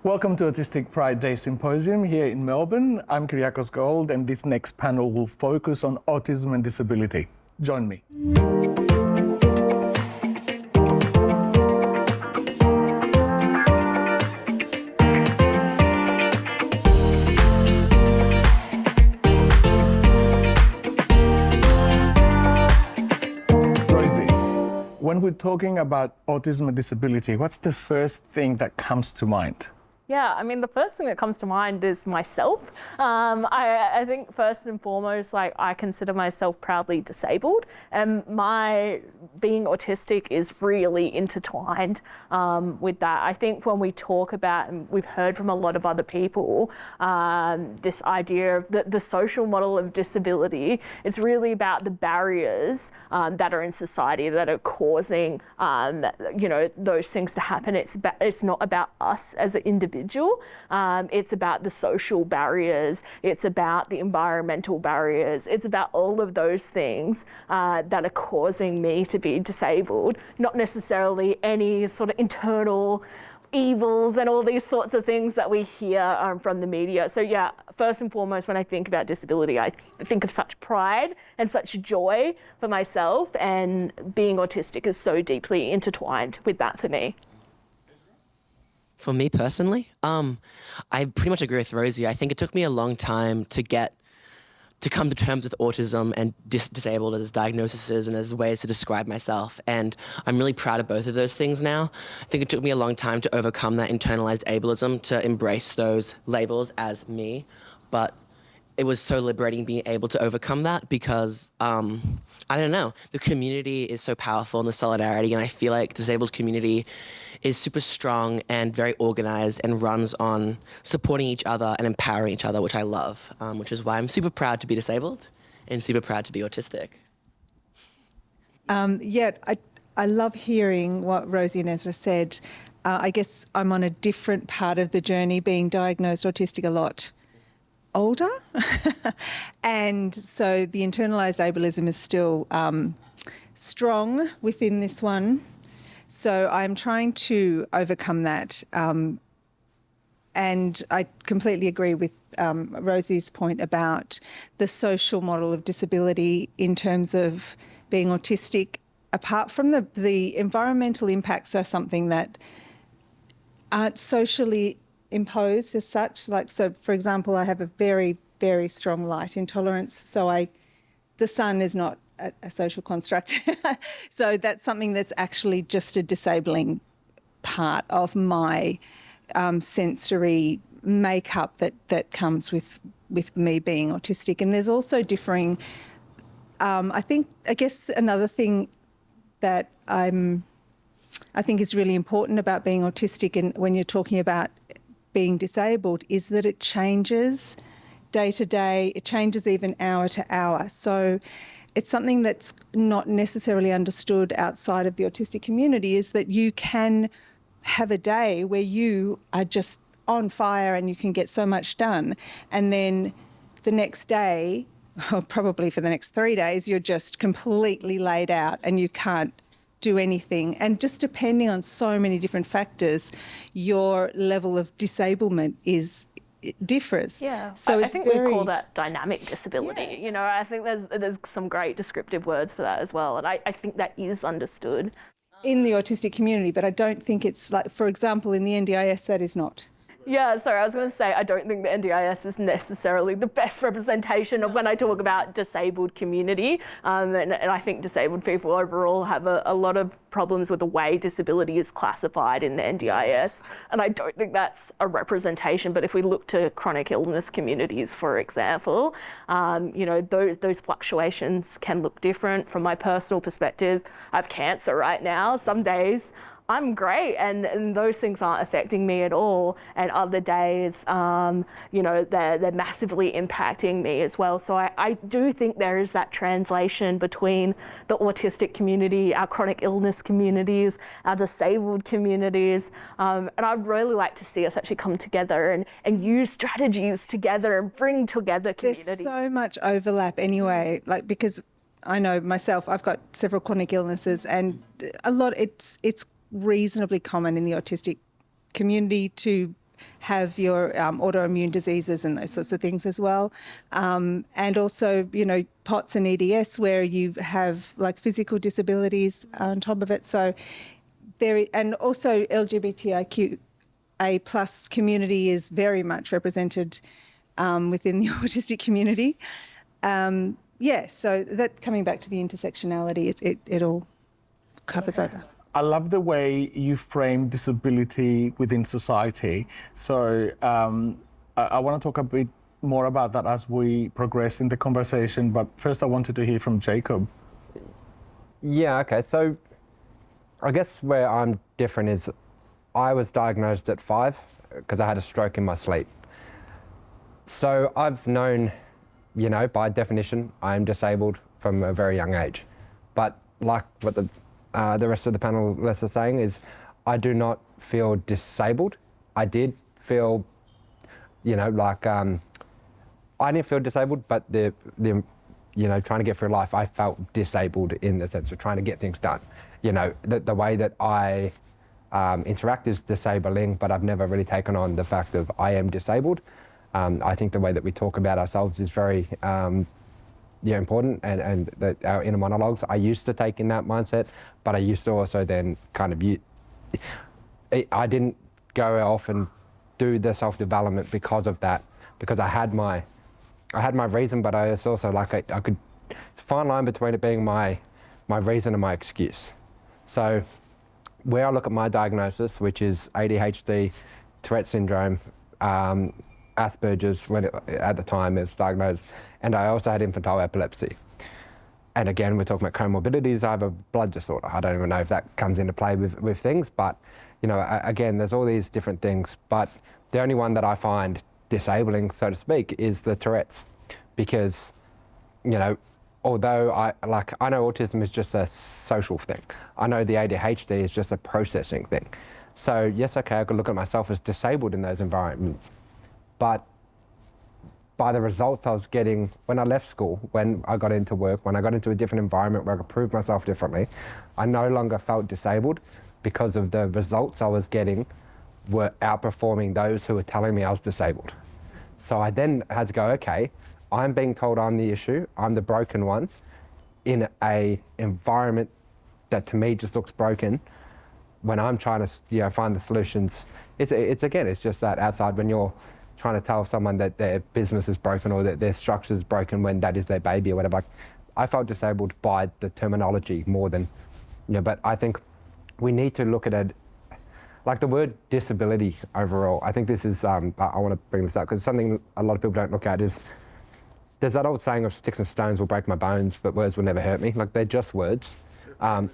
Welcome to Autistic Pride Day Symposium here in Melbourne. I'm Kyriakos Gold, and this next panel will focus on autism and disability. Join me. Rosie, when we're talking about autism and disability, what's the first thing that comes to mind? Yeah, I mean, the first thing that comes to mind is myself. I think first and foremost, like, I consider myself proudly disabled, and my being autistic is really intertwined with that. I think when we talk about, and we've heard from a lot of other people, this idea of the social model of disability, it's really about the barriers that are in society that are causing, those things to happen. It's not about us as an individual. It's about the social barriers. It's about the environmental barriers. It's about all of those things that are causing me to be disabled, not necessarily any sort of internal evils and all these sorts of things that we hear from the media. So yeah, first and foremost, when I think about disability, I think of such pride and such joy for myself, and being autistic is so deeply intertwined with that for me. For me personally, I pretty much agree with Rosie. I think it took me a long time to come to terms with autism and disabled as diagnoses and as ways to describe myself. And I'm really proud of both of those things now. I think it took me a long time to overcome that internalized ableism, to embrace those labels as me. But it was so liberating being able to overcome that because, I don't know, the community is so powerful and the solidarity, and I feel like the disabled community is super strong and very organized and runs on supporting each other and empowering each other, which I love, which is why I'm super proud to be disabled and super proud to be autistic. I love hearing what Rosie and Ezra said. I guess I'm on a different part of the journey, being diagnosed autistic a lot older. And so the internalised ableism is still strong within this one. So I'm trying to overcome that. And I completely agree with Rosie's point about the social model of disability in terms of being autistic. Apart from the environmental impacts are something that aren't socially imposed as such. Like, so for example, I have a very, very strong light intolerance. So the sun is not a social construct. So that's something that's actually just a disabling part of my sensory makeup that comes with me being autistic. And there's also differing, I guess another thing that I think is really important about being autistic, and when you're talking about being disabled, is that it changes day to day, it changes even hour to hour. So it's something that's not necessarily understood outside of the autistic community, is that you can have a day where you are just on fire and you can get so much done, and then the next day, or probably for the next 3 days, you're just completely laid out and you can't do anything. And just depending on so many different factors, your level of disablement differs. Yeah, so I think we call that dynamic disability. Yeah. You know, I think there's some great descriptive words for that as well, and I think that is understood in the autistic community, but I don't think it's like, for example, in the NDIS, that is not. Yeah, sorry, I was going to say, I don't think the NDIS is necessarily the best representation of when I talk about disabled community. And I think disabled people overall have a lot of problems with the way disability is classified in the NDIS. And I don't think that's a representation. But if we look to chronic illness communities, for example, those fluctuations can look different. From my personal perspective, I have cancer right now. Some days I'm great, and those things aren't affecting me at all. And other days, they're massively impacting me as well. So I do think there is that translation between the autistic community, our chronic illness communities, our disabled communities. And I'd really like to see us actually come together and use strategies together and bring together community. There's so much overlap anyway, like, because I know myself, I've got several chronic illnesses, and a lot, it's reasonably common in the autistic community to have your autoimmune diseases and those sorts of things as well. And also, you know, POTS and EDS where you have like physical disabilities on top of it. So and also LGBTIQA plus community is very much represented within the autistic community. So that coming back to the intersectionality, it all covers over. I love the way you frame disability within society. So I want to talk a bit more about that as we progress in the conversation. But first, I wanted to hear from Jacob. Yeah, okay. So I guess where I'm different is I was diagnosed at 5 because I had a stroke in my sleep. So I've known, you know, by definition, I'm disabled from a very young age. But like what the rest of the panelists are saying is I do not feel disabled. I did feel, you know, like I didn't feel disabled, but the you know, trying to get through life, I felt disabled in the sense of trying to get things done. You know, the way that I interact is disabling, but I've never really taken on the fact of I am disabled. I think the way that we talk about ourselves is very important, and that our inner monologues, I used to take in that mindset, but I used to also then kind of I didn't go off and do the self-development because of that, because I had my reason, but I was also like I could, it's a fine line between it being my reason and my excuse. So where I look at my diagnosis, which is ADHD, Tourette syndrome, Asperger's, when at the time it was diagnosed, and I also had infantile epilepsy. And again, we're talking about comorbidities. I have a blood disorder. I don't even know if that comes into play with things, but you know, again, there's all these different things. But the only one that I find disabling, so to speak, is the Tourette's, because, you know, although I know autism is just a social thing. I know the ADHD is just a processing thing. So yes, okay, I could look at myself as disabled in those environments, but by the results I was getting when I left school, when I got into work, when I got into a different environment where I could prove myself differently, I no longer felt disabled because of the results I was getting were outperforming those who were telling me I was disabled. So I then had to go, okay, I'm being told I'm the issue, I'm the broken one, in a environment that to me just looks broken. When I'm trying to, you know, find the solutions, it's just that outside when you're trying to tell someone that their business is broken or that their structure is broken when that is their baby or whatever. I felt disabled by the terminology more than, you know, but I think we need to look at it, like the word disability overall. I think this is, I want to bring this up because something a lot of people don't look at is, there's that old saying of sticks and stones will break my bones, but words will never hurt me. Like, they're just words. You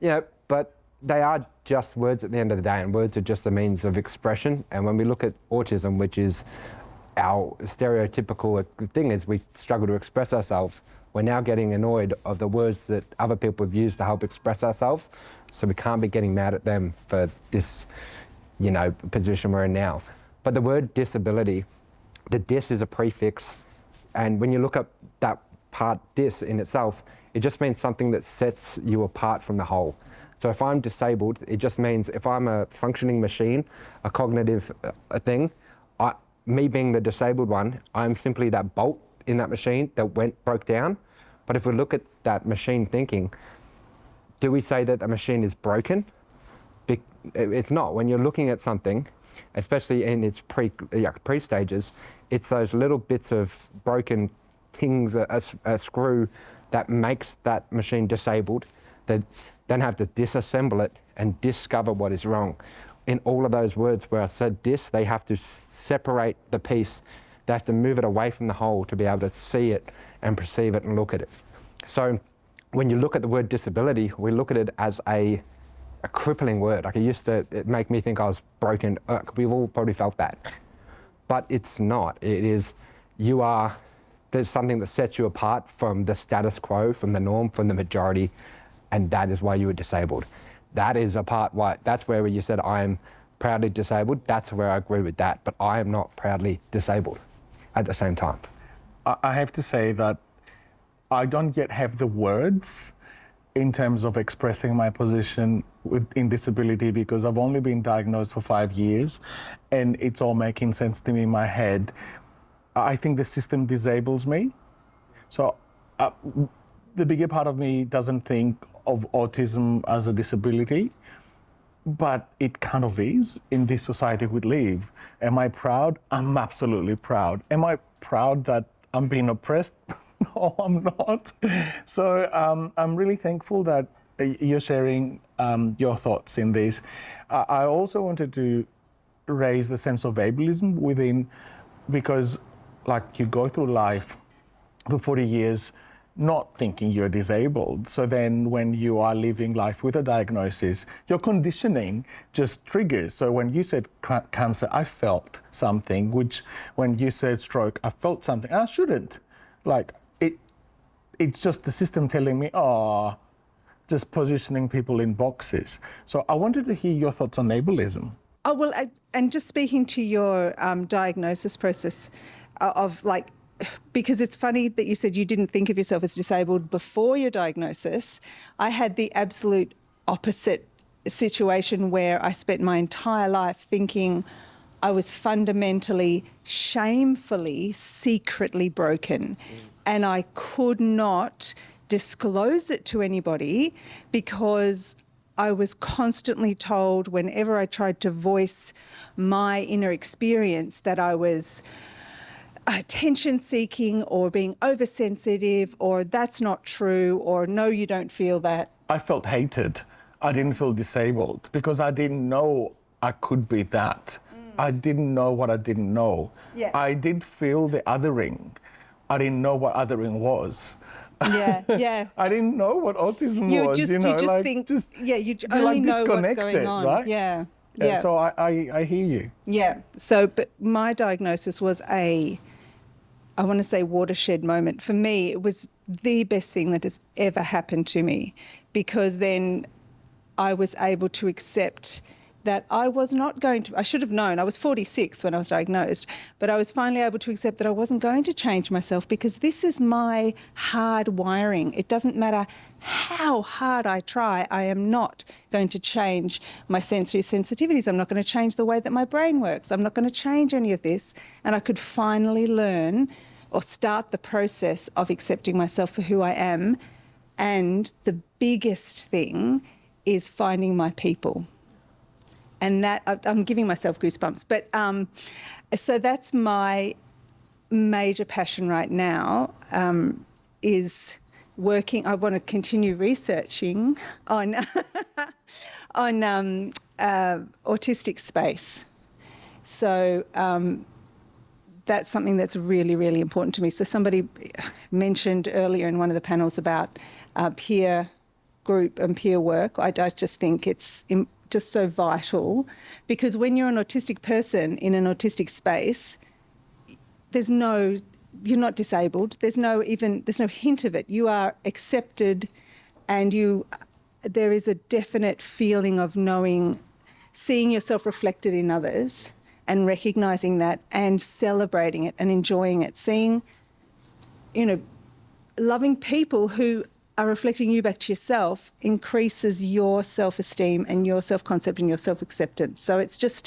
know, but they are just words at the end of the day, and words are just a means of expression. And when we look at autism, which is our stereotypical thing, is we struggle to express ourselves. We're now getting annoyed of the words that other people have used to help express ourselves. So we can't be getting mad at them for this, you know, position we're in now. But the word disability, the dis is a prefix. And when you look up that part dis in itself, it just means something that sets you apart from the whole. So if I'm disabled, it just means if I'm a functioning machine, a cognitive thing, me being the disabled one, I'm simply that bolt in that machine that broke down. But if we look at that machine thinking, do we say that the machine is broken? It's not. When you're looking at something, especially in its pre-stages, it's those little bits of broken things, a screw that makes that machine disabled. They then have to disassemble it and discover what is wrong. In all of those words where I said dis, they have to separate the piece. They have to move it away from the whole to be able to see it and perceive it and look at it. So when you look at the word disability, we look at it as a crippling word. Like, it used to make me think I was broken. We've all probably felt that. But it's not. It is, there's something that sets you apart from the status quo, from the norm, from the majority, and that is why you were disabled. That is that's where you said I am proudly disabled. That's where I agree with that, but I am not proudly disabled at the same time. I have to say that I don't yet have the words. in terms of expressing my position in disability because I've only been diagnosed for 5 years and it's all making sense to me in my head. I think the system disables me. So the bigger part of me doesn't think of autism as a disability, but it kind of is in this society we live. Am I proud? I'm absolutely proud. Am I proud that I'm being oppressed? No, I'm not. So I'm really thankful that you're sharing your thoughts in this. I also wanted to raise the sense of ableism within, because like you go through life for 40 years not thinking you're disabled. So then when you are living life with a diagnosis, your conditioning just triggers. So when you said cancer, I felt something, which when you said stroke, I felt something. I shouldn't. Like, it's just the system telling me, just positioning people in boxes. So I wanted to hear your thoughts on ableism. Oh, well, and just speaking to your diagnosis process of like, because it's funny that you said you didn't think of yourself as disabled before your diagnosis. I had the absolute opposite situation where I spent my entire life thinking I was fundamentally, shamefully, secretly broken. And I could not disclose it to anybody because I was constantly told whenever I tried to voice my inner experience that I was attention-seeking or being oversensitive or that's not true or no, you don't feel that. I felt hated. I didn't feel disabled because I didn't know I could be that. I didn't know what I didn't know. Yeah. I did feel the othering. I didn't know what othering was. Yeah, yeah. I didn't know what autism was. You only know what's going on. Right? Yeah. So I hear you. Yeah. So, but my diagnosis was I want to say watershed moment. For me, it was the best thing that has ever happened to me because then I was able to accept that I was not going to, I should have known, I was 46 when I was diagnosed, but I was finally able to accept that I wasn't going to change myself because this is my hard wiring. It doesn't matter how hard I try, I am not going to change my sensory sensitivities. I'm not going to change the way that my brain works. I'm not going to change any of this. And I could finally learn or start the process of accepting myself for who I am. And the biggest thing is finding my people. And that, I'm giving myself goosebumps. But so that's my major passion right now, is working. I want to continue researching on autistic space. So that's something that's really, really important to me. So somebody mentioned earlier in one of the panels about peer group and peer work. I just think it's just so vital because when you're an autistic person in an autistic space, you're not disabled. There's no hint of it. You are accepted and there is a definite feeling of seeing yourself reflected in others and recognising that and celebrating it and enjoying it. Seeing, loving people who are reflecting you back to yourself increases your self-esteem and your self-concept and your self-acceptance. So it's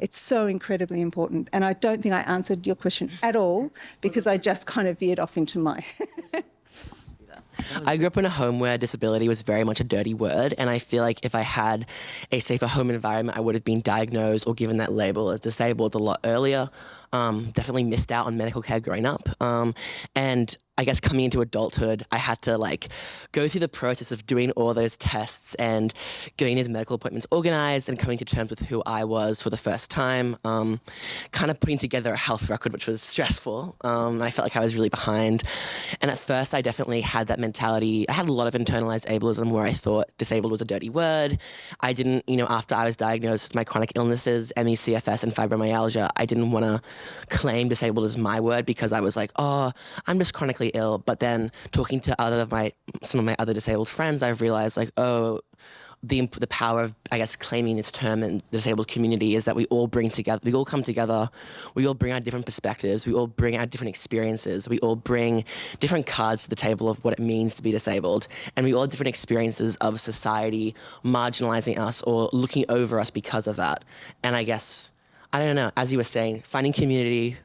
so incredibly important. And I don't think I answered your question at all because I just kind of veered off into my... I grew up in a home where disability was very much a dirty word, and I feel like if I had a safer home environment, I would have been diagnosed or given that label as disabled a lot earlier. Definitely missed out on medical care growing up. And I guess coming into adulthood, I had to go through the process of doing all those tests and getting these medical appointments organized and coming to terms with who I was for the first time. Kind of putting together a health record, which was stressful. And I felt like I was really behind. And at first, I definitely had that mentality. I had a lot of internalized ableism where I thought disabled was a dirty word. I didn't, after I was diagnosed with my chronic illnesses, ME, CFS, and fibromyalgia, I didn't want to claim disabled as my word because I was like, I'm just chronically physically ill, but then talking to some of my other disabled friends, I've realized like, oh, the power of, I guess, claiming this term in the disabled community is that we all come together, we all bring our different perspectives, we all bring our different experiences, we all bring different cards to the table of what it means to be disabled, and we all have different experiences of society marginalizing us or looking over us because of that. And I guess, I don't know, as you were saying, finding community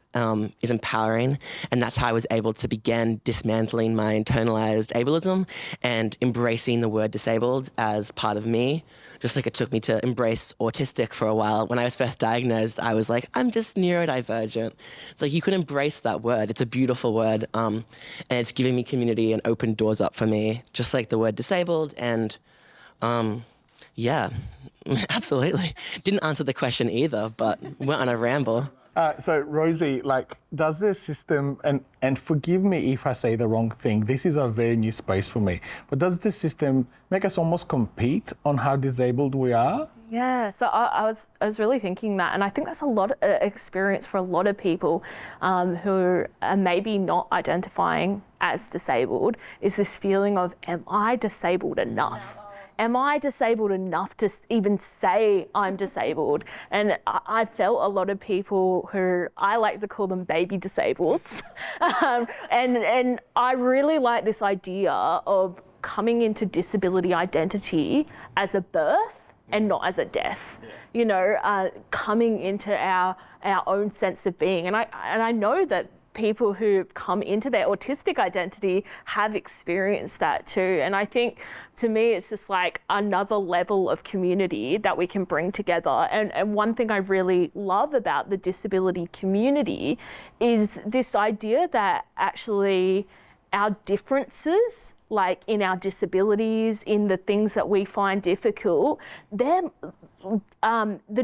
is empowering, and that's how I was able to begin dismantling my internalized ableism and embracing the word disabled as part of me. Just like it took me to embrace autistic for a while. When I was first diagnosed, I was like, I'm just neurodivergent. It's like, you can embrace that word. It's a beautiful word, and it's giving me community and opened doors up for me, just like the word disabled. And yeah, absolutely. Didn't answer the question either, but went on a ramble. So Rosie, like, does the system, and forgive me if I say the wrong thing, this is a very new space for me, but does the system make us almost compete on how disabled we are? Yeah, so I was really thinking that, and I think that's a lot of experience for a lot of people who are maybe not identifying as disabled, is this feeling of, am I disabled enough? Am I disabled enough to even say I'm disabled? And I felt a lot of people who, I like to call them baby disableds. And I really like this idea of coming into disability identity as a birth and not as a death. You know, coming into our own sense of being. And I know that people who've come into their autistic identity have experienced that too. And I think, to me, it's just like another level of community that we can bring together. And one thing I really love about the disability community is this idea that actually our differences, like in our disabilities, in the things that we find difficult, the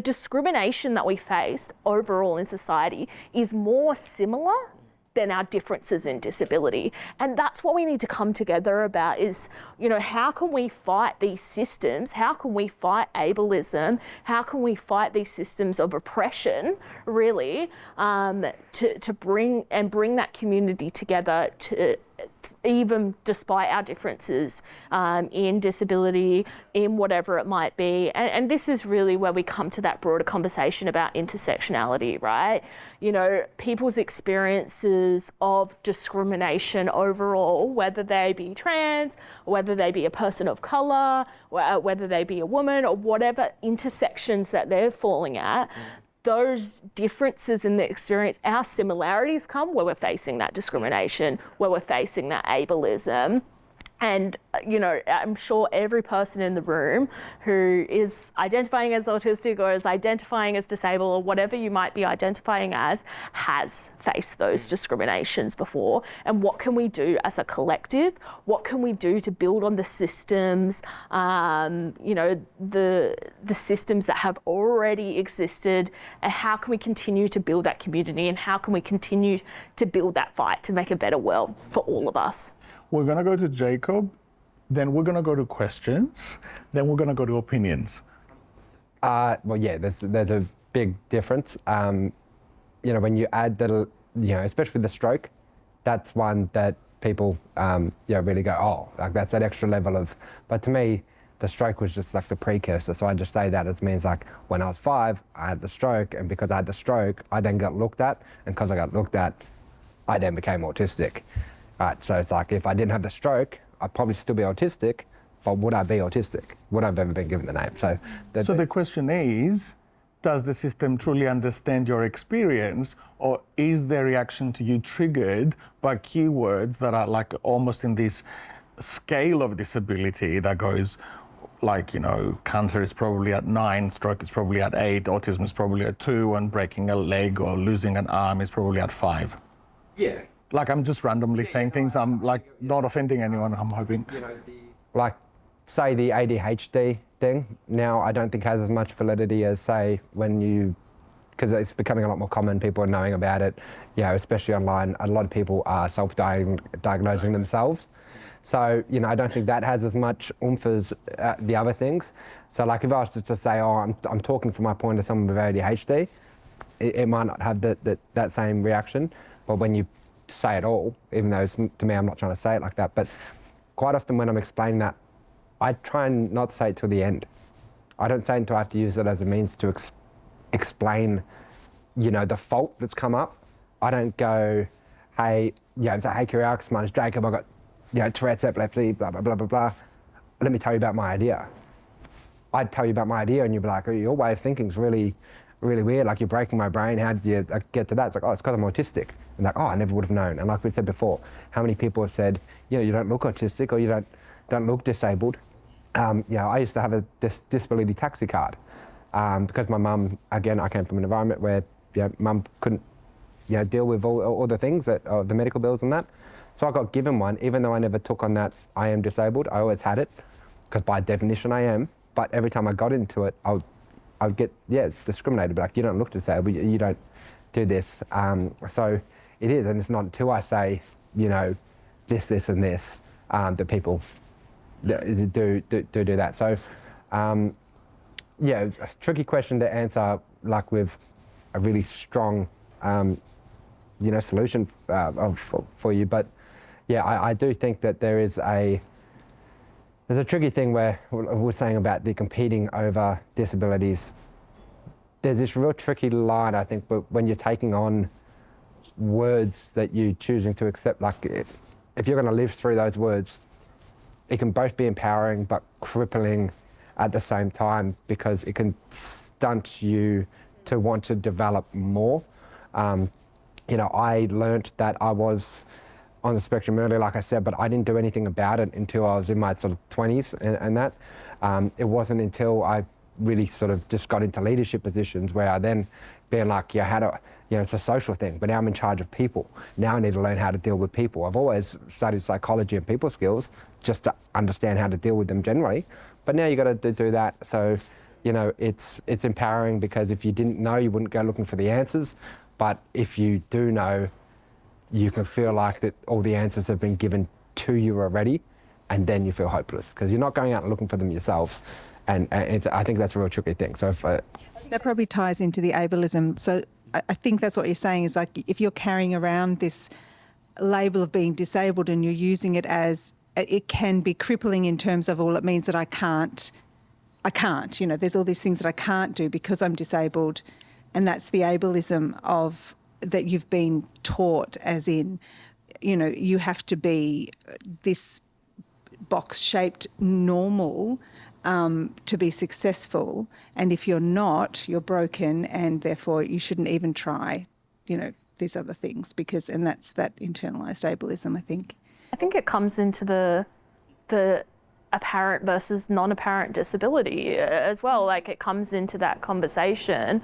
discrimination that we faced overall in society is more similar than our differences in disability. And that's what we need to come together about is, you know, how can we fight these systems? How can we fight ableism? How can we fight these systems of oppression, really, to bring that community together, to even despite our differences in disability, in whatever it might be. And this is really where we come to that broader conversation about intersectionality, right? You know, people's experiences of discrimination overall, whether they be trans, whether they be a person of colour, whether they be a woman, or whatever intersections that they're falling at, those differences in the experience, our similarities come where we're facing that discrimination, where we're facing that ableism. And, you know, I'm sure every person in the room who is identifying as autistic or is identifying as disabled or whatever you might be identifying as has faced those discriminations before. And what can we do as a collective? What can we do to build on the systems, you know, the systems that have already existed? And how can we continue to build that community? And how can we continue to build that fight to make a better world for all of us? We're going to go to Jacob, then we're going to go to questions, then we're going to go to opinions. Well, yeah, there's a big difference. You know, when you add the, you know, especially the stroke, that's one that people, you know, really go, oh, like that's that extra level of, but to me, the stroke was just like the precursor. So I just say that it means like when I was 5, I had the stroke, and because I had the stroke, I then got looked at, and because I got looked at, I then became autistic. Right, so it's like if I didn't have the stroke, I'd probably still be autistic, but would I be autistic? Would I have ever been given the name? So the question is, does the system truly understand your experience, or is their reaction to you triggered by keywords that are like almost in this scale of disability that goes like, you know, cancer is probably at 9, stroke is probably at 8, autism is probably at 2, and breaking a leg or losing an arm is probably at 5. Yeah. Like, I'm just randomly saying things. I'm like not offending anyone, I'm hoping. You know, like, say the ADHD thing, now I don't think has as much validity as, say, when you, because it's becoming a lot more common, people are knowing about it, you know, especially online. A lot of people are self-diagnosing themselves. So, you know, I don't think that has as much oomph as the other things. So, like, if I was to just say, oh, I'm talking from my point of someone with ADHD, it might not have that same reaction. But when you say it all, even though to me I'm not trying to say it like that. But quite often when I'm explaining that, I try and not say it till the end. I don't say it until I have to use it as a means to explain, the fault that's come up. I don't go, hey, say, hey, Kyriakos, my name's Jacob, I've got, Tourette's, epilepsy, blah, blah, blah, blah, blah. Let me tell you about my idea. I'd tell you about my idea and you'd be like, oh, your way of thinking is really, really weird. Like, you're breaking my brain. How did you get to that? It's like, oh, it's because I'm autistic. And like, oh, I never would have known. And like we said before, how many people have said, you don't look autistic or you don't look disabled. I used to have a disability taxi card because my mum, again, I came from an environment where mum couldn't deal with all the things, the medical bills and that. So I got given one, even though I never took on that I am disabled. I always had it because by definition I am. But every time I got into it, I would get discriminated. Like, you don't look disabled, you don't do this. So it is, and it's not until I say this, and this that people do that. So a tricky question to answer, like with a really strong solution for you. But I do think that there's a tricky thing where we're saying about the competing over disabilities. There's this real tricky line, I think, but when you're taking on words that you're choosing to accept, like if you're going to live through those words, it can both be empowering but crippling at the same time, because it can stunt you to want to develop more. I learnt that I was on the spectrum earlier, like I said, but I didn't do anything about it until I was in my sort of 20s and that. It wasn't until I really sort of just got into leadership positions where I then being like, it's a social thing, but now I'm in charge of people. Now I need to learn how to deal with people. I've always studied psychology and people skills just to understand how to deal with them generally, but now you got to do that. So, it's empowering, because if you didn't know, you wouldn't go looking for the answers. But if you do know, you can feel like that all the answers have been given to you already, and then you feel hopeless because you're not going out and looking for them yourself. And I think that's a real tricky thing. So that probably ties into the ableism. So I think that's what you're saying is, like, if you're carrying around this label of being disabled and you're using it as, it can be crippling in terms of, well, it means that I can't, there's all these things that I can't do because I'm disabled. And that's the ableism of that you've been taught, as in, you have to be this box-shaped normal to be successful. And if you're not, you're broken, and therefore you shouldn't even try, these other things, and that's that internalised ableism, I think. I think it comes into the apparent versus non-apparent disability as well. Like, it comes into that conversation.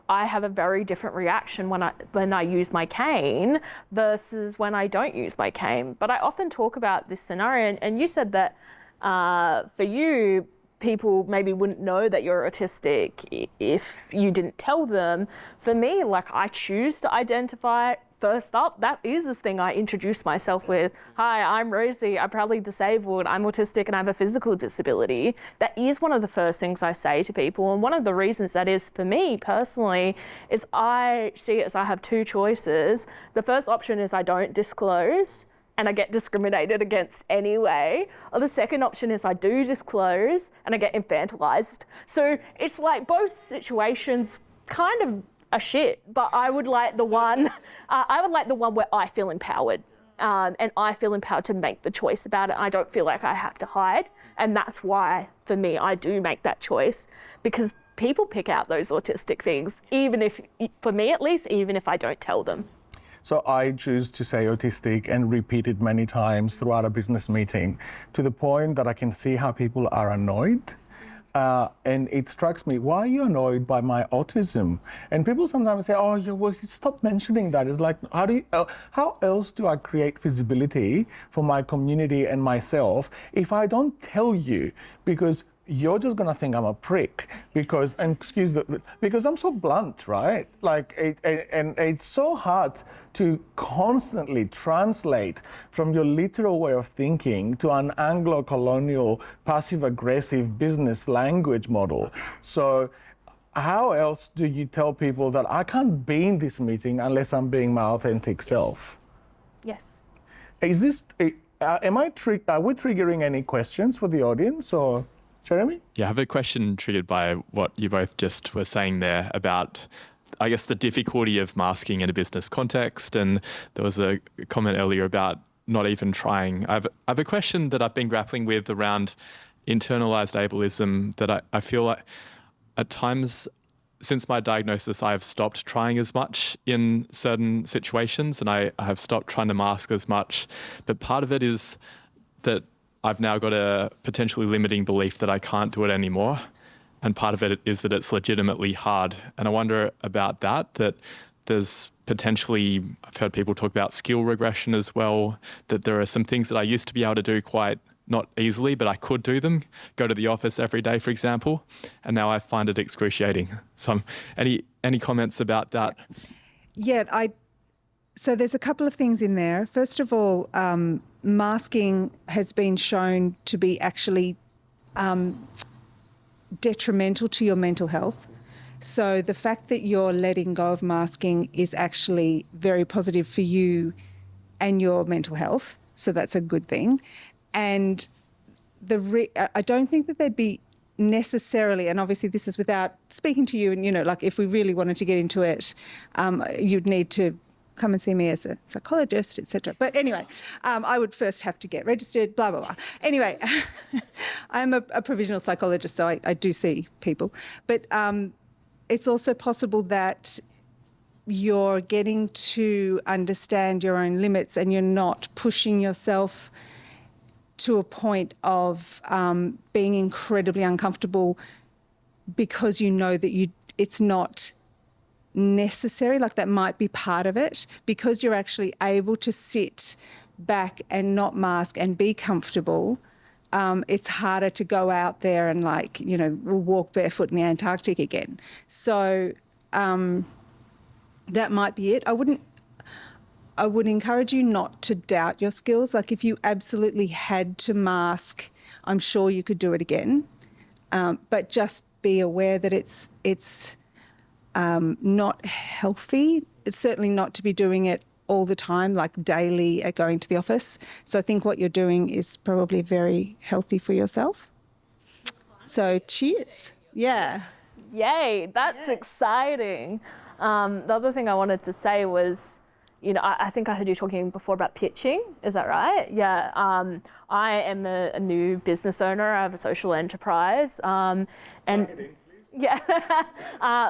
I have a very different reaction when I use my cane versus when I don't use my cane. But I often talk about this scenario, and you said that for you, people maybe wouldn't know that you're autistic if you didn't tell them. For me, like, I choose to identify. First up, that is the thing I introduce myself with. Hi, I'm Rosie, I'm proudly disabled, I'm autistic and I have a physical disability. That is one of the first things I say to people. And one of the reasons that is for me personally is I see it as I have two choices. The first option is I don't disclose and I get discriminated against anyway. Or the second option is I do disclose and I get infantilized. So it's like both situations kind of a shit, but I would like the one where I feel empowered, and I feel empowered to make the choice about it. I don't feel like I have to hide, and that's why, for me, I do make that choice, because people pick out those autistic things, even if, for me at least, even if I don't tell them. So I choose to say autistic and repeat it many times throughout a business meeting, to the point that I can see how people are annoyed. And it strikes me, why are you annoyed by my autism? And people sometimes say, oh, stop mentioning that. It's like, how else do I create visibility for my community and myself if I don't tell you? Because you're just gonna think I'm a prick because I'm so blunt, right? Like, and it's so hard to constantly translate from your literal way of thinking to an Anglo-colonial passive-aggressive business language model. So how else do you tell people that I can't be in this meeting unless I'm being my authentic self? Yes. Is this, are we triggering any questions for the audience, or Jeremy? Yeah, I have a question triggered by what you both just were saying there about, I guess, the difficulty of masking in a business context. And there was a comment earlier about not even trying. I have a question that I've been grappling with around internalized ableism that I feel like at times since my diagnosis, I have stopped trying as much in certain situations, and I have stopped trying to mask as much. But part of it is that I've now got a potentially limiting belief that I can't do it anymore. And part of it is that it's legitimately hard. And I wonder about that there's potentially, I've heard people talk about skill regression as well, that there are some things that I used to be able to do quite not easily, but I could do them, go to the office every day, for example, and now I find it excruciating. So any comments about that? Yeah, so there's a couple of things in there. First of all, masking has been shown to be actually detrimental to your mental health. So the fact that you're letting go of masking is actually very positive for you and your mental health. So that's a good thing. And I don't think that there'd be necessarily, and obviously this is without speaking to you, and, you know, like if we really wanted to get into it, you'd need to come and see me as a psychologist, etc. But anyway, I would first have to get registered, blah, blah, blah. Anyway, I'm a provisional psychologist, so I do see people. But it's also possible that you're getting to understand your own limits and you're not pushing yourself to a point of being incredibly uncomfortable because you know that it's not necessary, like that might be part of it, because you're actually able to sit back and not mask and be comfortable. It's harder to go out there and, like, you know, walk barefoot in the Antarctic again. So that might be it. I would encourage you not to doubt your skills. Like, if you absolutely had to mask, I'm sure you could do it again. But just be aware that it's not healthy. It's certainly not to be doing it all the time, like daily going to the office. So I think what you're doing is probably very healthy for yourself. So cheers. Yeah. Yay, that's exciting. The other thing I wanted to say was, you know, I think I heard you talking before about pitching. Is that right? Yeah. I am a new business owner. I have a social enterprise.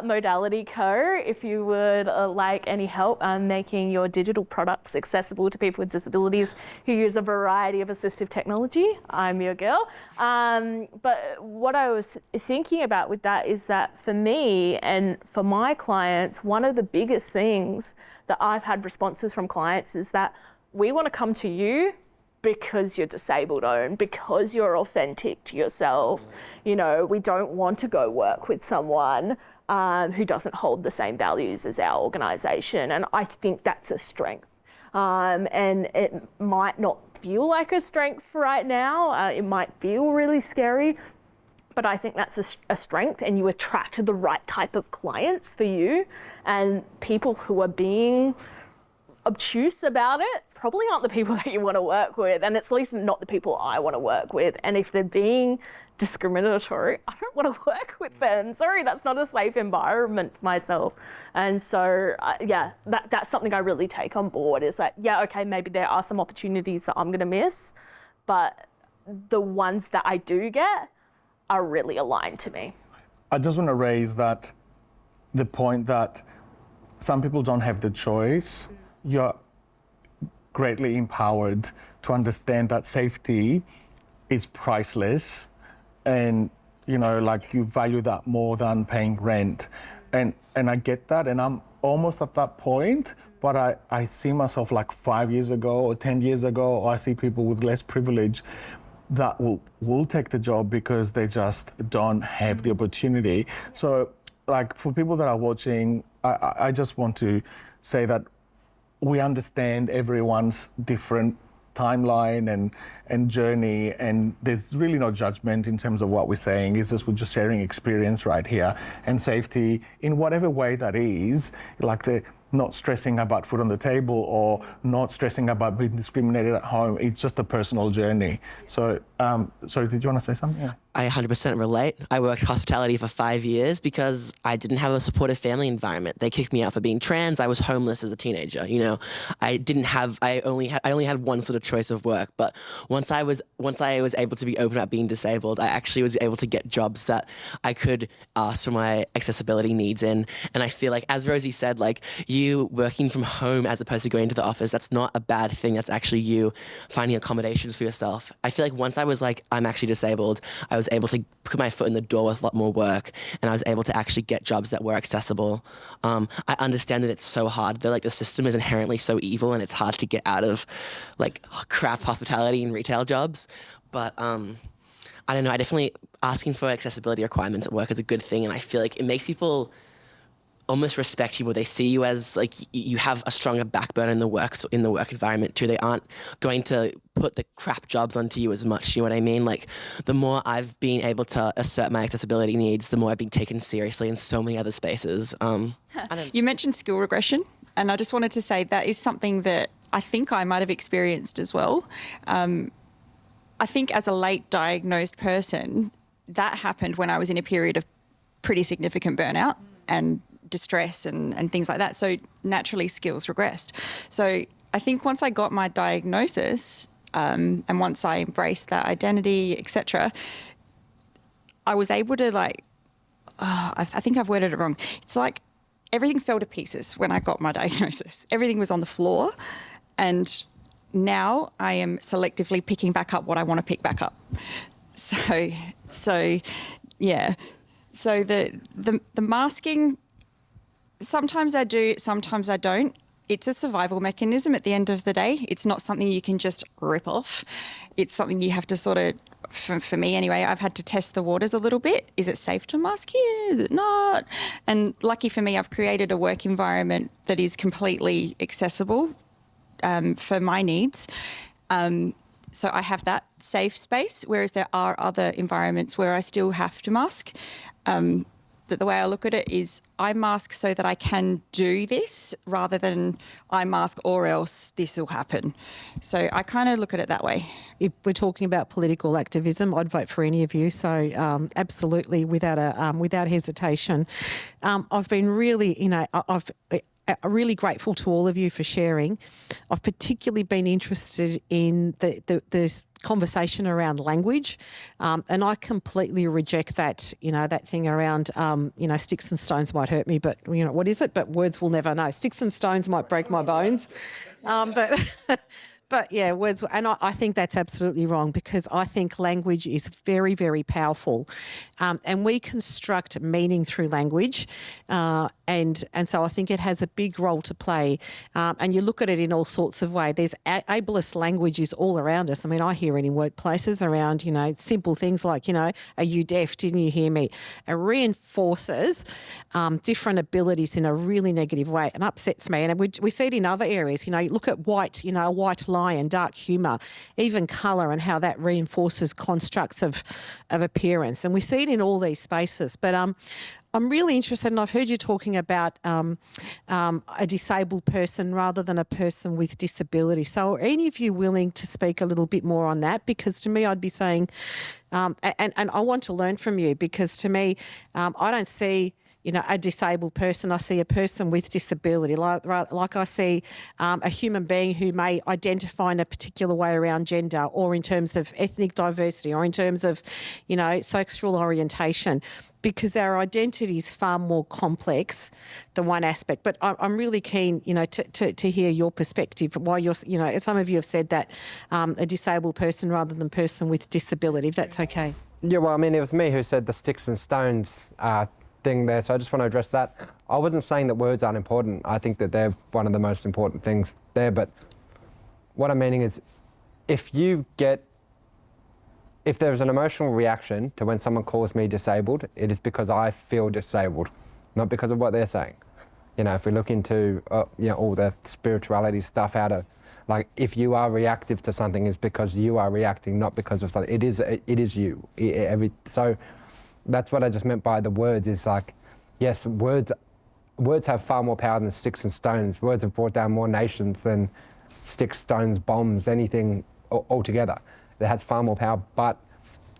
Modality Co. If you would like any help making your digital products accessible to people with disabilities who use a variety of assistive technology, I'm your girl. But what I was thinking about with that is that for me and for my clients, one of the biggest things that I've had responses from clients is that we want to come to you because you're disabled owned, because you're authentic to yourself. You know, we don't want to go work with someone who doesn't hold the same values as our organisation. And I think that's a strength. And it might not feel like a strength right now. It might feel really scary, but I think that's a strength, and you attract the right type of clients for you. And people who are being obtuse about it probably aren't the people that you want to work with, and it's at least not the people I want to work with. And if they're being discriminatory, I don't want to work with them. Sorry, that's not a safe environment for myself. And so that's something I really take on board, is that, yeah, okay, maybe there are some opportunities that I'm going to miss, but the ones that I do get are really aligned to me. I just want to raise the point that some people don't have the choice. You're greatly empowered to understand that safety is priceless, and, you know, like, you value that more than paying rent. And I get that, and I'm almost at that point, but I see myself like 5 years ago or 10 years ago, or I see people with less privilege that will take the job because they just don't have the opportunity. So, like, for people that are watching, I just want to say that we understand everyone's different timeline and journey, and there's really no judgment in terms of what we're saying. It's just we're just sharing experience right here, and safety in whatever way that is, like the not stressing about food on the table or not stressing about being discriminated at home. It's just a personal journey. So, sorry, did you want to say something? Yeah. I 100% relate. I worked hospitality for 5 years because I didn't have a supportive family environment. They kicked me out for being trans. I was homeless as a teenager. You know, I only had one sort of choice of work. But once I was able to be open about being disabled, I actually was able to get jobs that I could ask for my accessibility needs in. And I feel like, as Rosie said, like you working from home as opposed to going to the office, that's not a bad thing. That's actually you finding accommodations for yourself. I feel like once I was like, I'm actually disabled, I was able to put my foot in the door with a lot more work, and I was able to actually get jobs that were accessible. I understand that it's so hard. That like the system is inherently so evil, and it's hard to get out of like crap hospitality and retail jobs. But I don't know. I definitely asking for accessibility requirements at work is a good thing, and I feel like it makes people almost respect you, where they see you as like you have a stronger backbone in the work environment too. They aren't going to put the crap jobs onto you as much. You know what I mean? Like the more I've been able to assert my accessibility needs, the more I've been taken seriously in so many other spaces. You mentioned skill regression, and I just wanted to say that is something that I think I might have experienced as well. I think as a late diagnosed person, that happened when I was in a period of pretty significant burnout and distress and things like that. So naturally skills regressed. So I think once I got my diagnosis and once I embraced that identity, etc., I was able to I think I've worded it wrong. It's like everything fell to pieces when I got my diagnosis. Everything was on the floor, and now I am selectively picking back up what I want to pick back up. So yeah. So the masking, sometimes I do, sometimes I don't. It's a survival mechanism at the end of the day. It's not something you can just rip off. It's something you have to sort of, for me anyway, I've had to test the waters a little bit. Is it safe to mask here? Is it not? And lucky for me, I've created a work environment that is completely accessible for my needs. So I have that safe space, whereas there are other environments where I still have to mask. That the way I look at it is I mask so that I can do this rather than I mask or else this will happen. So I kind of look at it that way. If we're talking about political activism, I'd vote for any of you. So absolutely, without hesitation. I've been really, really grateful to all of you for sharing. I've particularly been interested in the conversation around language, and I completely reject that, that thing around, sticks and stones might hurt me, but, what is it? But words will never know. Sticks and stones might break my bones. But yeah, words, and I think that's absolutely wrong, because I think language is very, very powerful, and we construct meaning through language, and so I think it has a big role to play, and you look at it in all sorts of ways. There's ableist language is all around us. I mean, I hear it in workplaces around, simple things like, are you deaf? Didn't you hear me? It reinforces different abilities in a really negative way and upsets me. And we see it in other areas. You look at white, a white lie and dark humour, even colour, and how that reinforces constructs of appearance. And we see it in all these spaces. But I'm really interested, and I've heard you talking about a disabled person rather than a person with disability. So are any of you willing to speak a little bit more on that? Because to me, I'd be saying, and I want to learn from you, because to me, I don't see a disabled person. I see a person with disability, like I see a human being who may identify in a particular way around gender, or in terms of ethnic diversity, or in terms of, sexual orientation, because our identity is far more complex than one aspect. But I'm really keen, to hear your perspective. Why you're, some of you have said that a disabled person rather than person with disability, if that's okay. Yeah, well, I mean, it was me who said the sticks and stones thing there, so I just want to address that. I wasn't saying that words aren't important. I think that they're one of the most important things there, but what I'm meaning is if there's an emotional reaction to when someone calls me disabled, it is because I feel disabled, not because of what they're saying. If we look into all the spirituality stuff, how to Like, if you are reactive to something, it's because you are reacting, not because of something. It is you. So that's what I just meant by the words, is like, yes, words have far more power than sticks and stones. Words have brought down more nations than sticks, stones, bombs, anything altogether. It has far more power, but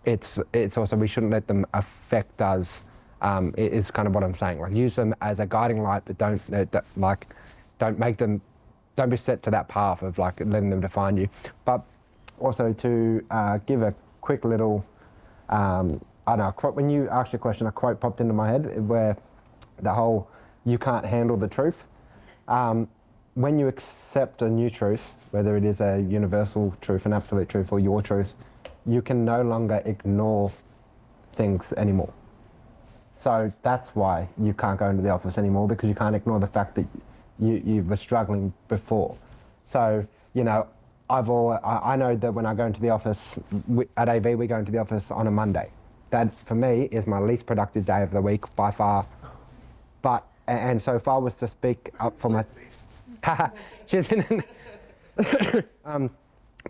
it's also, we shouldn't let them affect us, is kind of what I'm saying. Like, use them as a guiding light, but don't be set to that path of like letting them define you. But also to give a quick little, I don't know, when you asked your question, a quote popped into my head where the whole, you can't handle the truth. When you accept a new truth, whether it is a universal truth, an absolute truth, or your truth, you can no longer ignore things anymore. So that's why you can't go into the office anymore, because you can't ignore the fact that you were struggling before. So, you know, I know that when I go into the office, at AV we go into the office on a Monday. That, for me, is my least productive day of the week by far. But, and so if I was to speak up for my...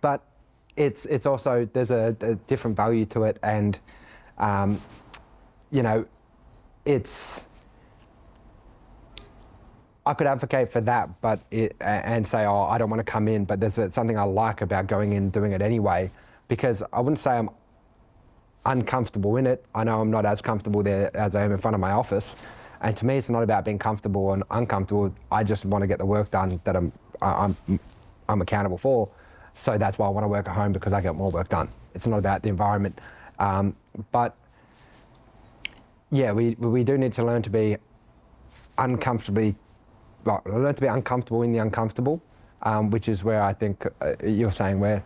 but it's also, there's a different value to it, and, you know, I could advocate for that, but and say, oh, I don't want to come in, but there's something I like about going in and doing it anyway, because I wouldn't say I'm uncomfortable in it. I know I'm not as comfortable there as I am in front of my office, and to me it's not about being comfortable and uncomfortable. I just want to get the work done that I'm accountable for, so that's why I want to work at home, because I get more work done. It's not about the environment, but yeah, we do need to learn to be learn to be uncomfortable in the uncomfortable, which is where I think you're saying where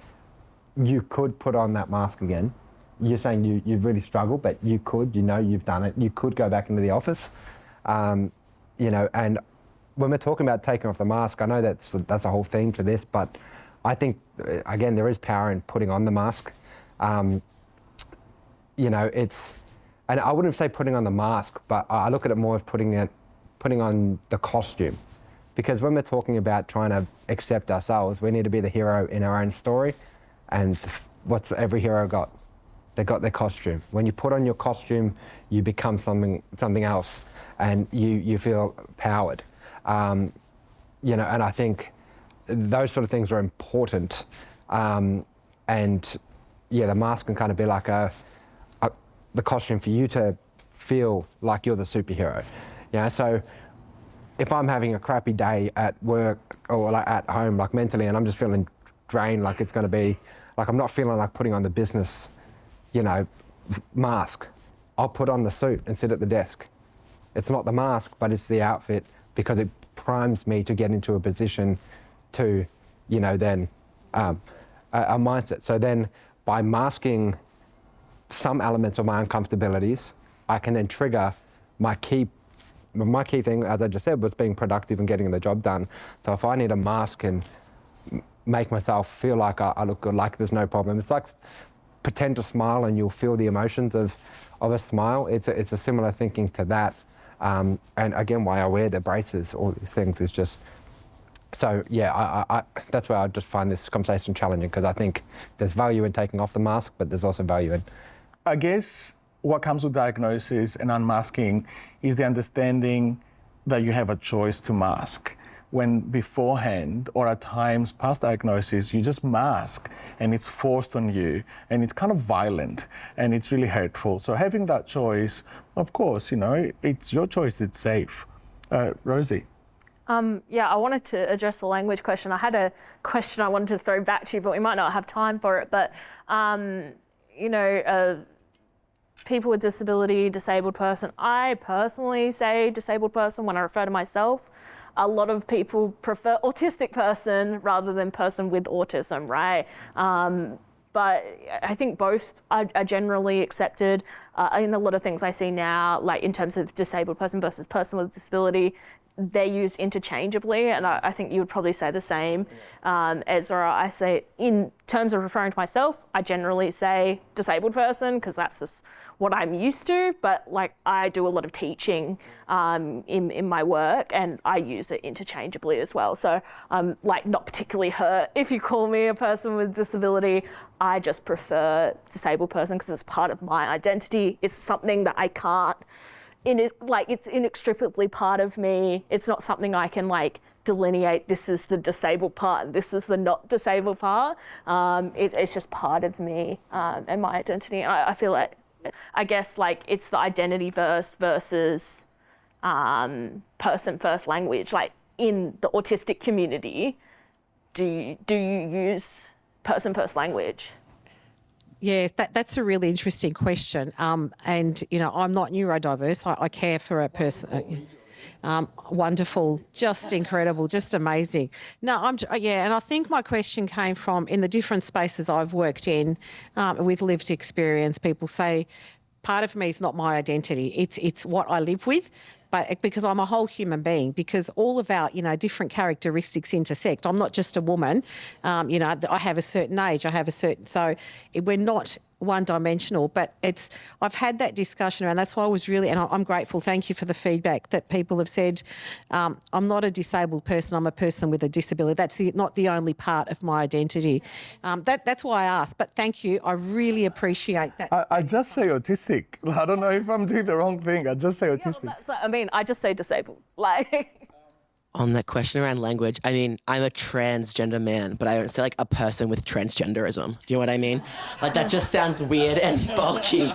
you could put on that mask again. You're saying you've really struggled, but you could, you know, you've done it. You could go back into the office, you know. And when we're talking about taking off the mask, I know that's a whole theme to this, but I think again there is power in putting on the mask. You know, and I wouldn't say putting on the mask, but I look at it more as putting on the costume. Because when we're talking about trying to accept ourselves, we need to be the hero in our own story. And what's every hero got? They got their costume. When you put on your costume, you become something else, and you feel powered. You know, and I think those sort of things are important. And yeah, the mask can kind of be like the costume for you to feel like you're the superhero. Yeah, so if I'm having a crappy day at work or like at home, like mentally, and I'm just feeling drained, like it's going to be, like I'm not feeling like putting on the business, you know, mask, I'll put on the suit and sit at the desk. It's not the mask, but it's the outfit, because it primes me to get into a position to, you know, then a mindset. So then by masking some elements of my uncomfortabilities, I can then trigger my key thing, as I just said, was being productive and getting the job done. So if I need a mask and make myself feel like I look good, like there's no problem. It's like pretend to smile and you'll feel the emotions of a smile. It's a similar thinking to that. And again, why I wear the braces, all these things is just, so yeah, I that's where I just find this conversation challenging, because I think there's value in taking off the mask, but there's also value in... I guess what comes with diagnosis and unmasking is the understanding that you have a choice to mask. When beforehand, or at times past diagnosis, you just mask and it's forced on you and it's kind of violent and it's really hurtful. So having that choice, of course, you know, it's your choice, it's safe. Rosie? Yeah, I wanted to address the language question. I had a question I wanted to throw back to you, but we might not have time for it. But, you know, people with disability, disabled person. I personally say disabled person when I refer to myself. A lot of people prefer autistic person rather than person with autism, right? But I think both are generally accepted. in a lot of things I see now, like in terms of disabled person versus person with disability, they're used interchangeably, and I think you would probably say the same. Ezra, I say, in terms of referring to myself, I generally say disabled person because that's just what I'm used to, but like I do a lot of teaching in my work and I use it interchangeably as well. So I'm like not particularly hurt if you call me a person with disability. I just prefer disabled person because it's part of my identity. It's something that I can't, it's inextricably part of me. It's not something I can like delineate, this is the disabled part, this is the not disabled part. It's just part of me and my identity. I feel like, I guess like it's the identity first versus person first language. Like in the autistic community, do you use person first language? Yes, that's a really interesting question. And, you know, I'm not neurodiverse. I care for a person. Wonderful, just incredible, just amazing. No, and I think my question came from in the different spaces I've worked in with lived experience. People say, part of me is not my identity. It's what I live with. But because I'm a whole human being, because all of our, different characteristics intersect. I'm not just a woman. I have a certain age. We're not one-dimensional, but I've had that discussion around. That's why I was really, and I'm grateful. Thank you for the feedback that people have said. I'm not a disabled person. I'm a person with a disability. That's not the only part of my identity. That's why I asked. But thank you. I really appreciate that. I just say autistic. I don't know if I'm doing the wrong thing. I just say autistic. I just say disabled. On that question around language, I mean, I'm a transgender man, but I don't say like a person with transgenderism. Do you know what I mean? Like that just sounds weird and bulky.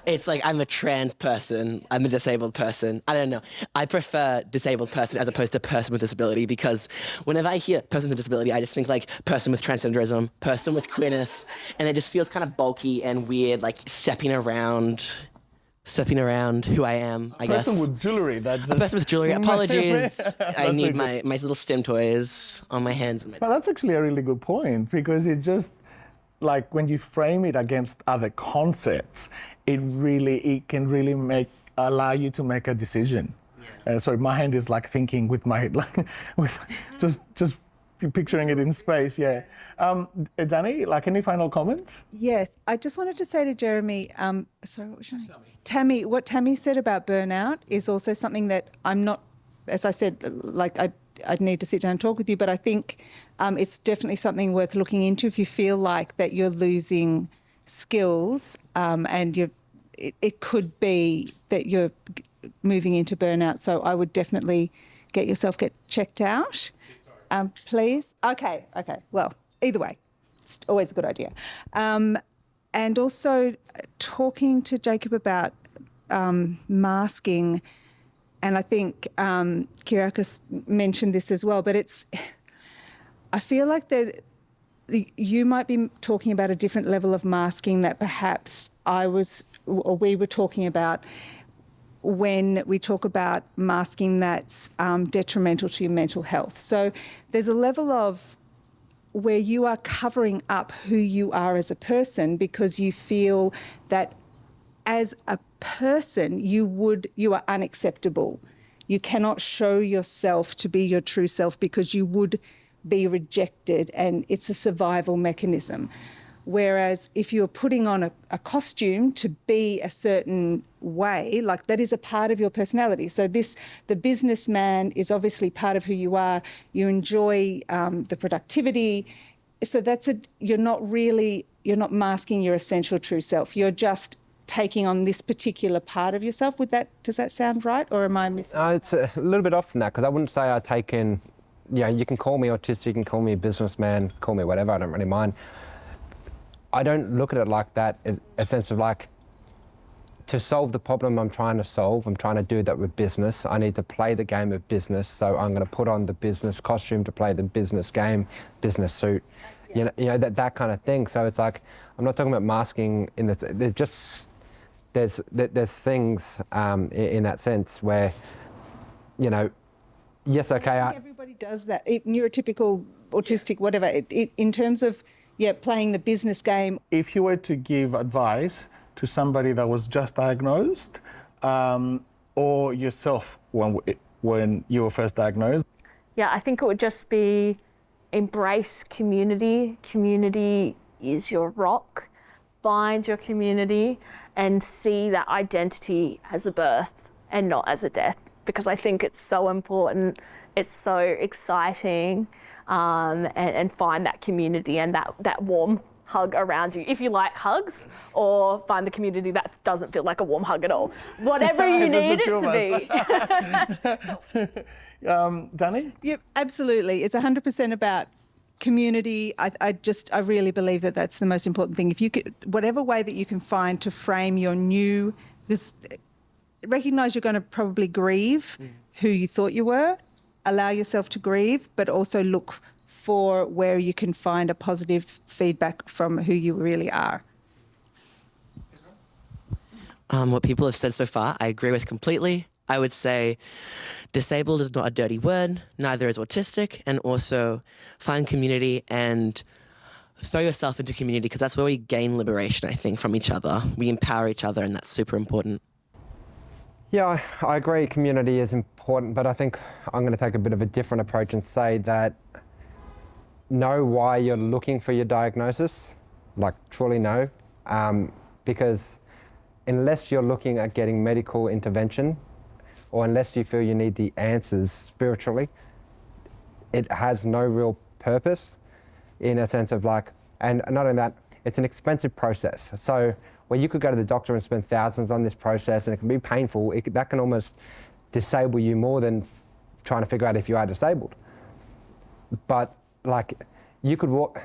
It's like I'm a trans person, I'm a disabled person. I don't know. I prefer disabled person as opposed to person with disability because whenever I hear person with disability, I just think like person with transgenderism, person with queerness, and it just feels kind of bulky and weird, like stepping around who I am, I guess. A person with jewellery. A person with jewellery. Apologies. I need my little STEM toys on my hands. Well, that's actually a really good point because it just, like when you frame it against other concepts, it can really allow you to make a decision. Yeah. So my hand is like thinking with my head, just picturing it in space, yeah. Danny, like any final comments? Yes, I just wanted to say to Jeremy, sorry, what was your name? Tammy, what Tammy said about burnout is also something that I'm not, as I said, like I'd need to sit down and talk with you, but I think it's definitely something worth looking into if you feel like that you're losing skills and it could be that you're moving into burnout. So I would definitely get checked out. Please? Okay. Well, either way, it's always a good idea. And also talking to Jacob about masking, and I think Kyriakos mentioned this as well, but I feel like you might be talking about a different level of masking that perhaps we were talking about when we talk about masking that's detrimental to your mental health. So there's a level of where you are covering up who you are as a person because you feel that as a person you are unacceptable. You cannot show yourself to be your true self because you would be rejected, and it's a survival mechanism. Whereas if you're putting on a costume to be a certain way, like that is a part of your personality. So the businessman is obviously part of who you are. You enjoy the productivity. So you're not masking your essential true self. You're just taking on this particular part of yourself. Does that sound right, or am I missing? It's a little bit off from that because I wouldn't say I take in, you can call me autistic, you can call me a businessman, call me whatever, I don't really mind. I don't look at it like that, in a sense of like, to solve the problem I'm trying to solve, I'm trying to do that with business. I need to play the game of business, so I'm going to put on the business costume to play the business game, business suit, that kind of thing. So it's like, I'm not talking about masking in this. There's things in that sense where, yes, okay. I think everybody does that. Neurotypical, autistic, whatever. In terms of playing the business game. If you were to give advice to somebody that was just diagnosed, or yourself when you were first diagnosed? Yeah, I think it would just be embrace community. Community is your rock. Find your community and see that identity as a birth and not as a death, because I think it's so important, it's so exciting, and find that community and that warm hug around you. If you like hugs, or find the community that doesn't feel like a warm hug at all. Whatever you need it to be. Danny? Yep, absolutely. It's 100% about community. I really believe that that's the most important thing. If you could, whatever way that you can find to frame your new, recognise you're going to probably grieve who you thought you were, allow yourself to grieve, but also look for where you can find a positive feedback from who you really are. What people have said so far, I agree with completely. I would say disabled is not a dirty word, neither is autistic, and also find community and throw yourself into community, because that's where we gain liberation, I think, from each other. We empower each other, and that's super important. Yeah, I agree community is important, but I think I'm going to take a bit of a different approach and say that know why you're looking for your diagnosis, like truly know, because unless you're looking at getting medical intervention, or unless you feel you need the answers spiritually, it has no real purpose in a sense of like, and not only that, it's an expensive process. So where you could go to the doctor and spend thousands on this process and it can be painful, that can almost disable you more than trying to figure out if you are disabled. But like, you could walk,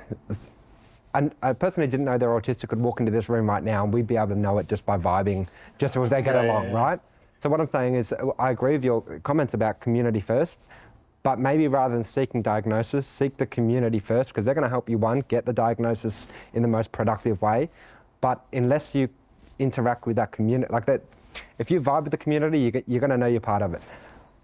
and a person who didn't know they're autistic could walk into this room right now and we'd be able to know it just by vibing, just so they get along, right? So what I'm saying is, I agree with your comments about community first, but maybe rather than seeking diagnosis, seek the community first, because they're going to help you, one, get the diagnosis in the most productive way. But unless you interact with that community, like that, if you vibe with the community, you're going to know you're part of it.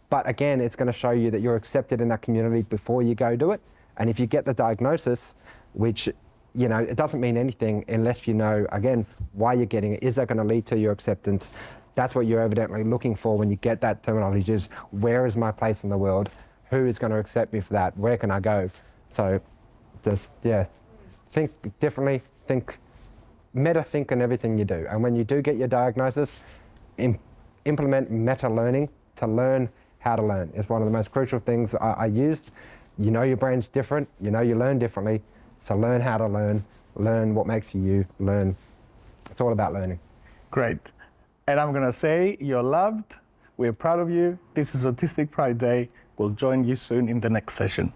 But again, it's going to show you that you're accepted in that community before you go do it. And if you get the diagnosis, which, you know, it doesn't mean anything unless you know, again, why you're getting it. Is that going to lead to your acceptance? That's what you're evidently looking for when you get that terminology, is where is my place in the world? Who is going to accept me for that? Where can I go? So just, yeah, think differently, meta-think in everything you do. And when you do get your diagnosis, implement meta-learning to learn how to learn. It's one of the most crucial things I used. You know your brain's different, you know you learn differently, so learn how to learn what makes you you, learn. It's all about learning. Great. And I'm going to say you're loved, we're proud of you. This is Autistic Pride Day. We'll join you soon in the next session.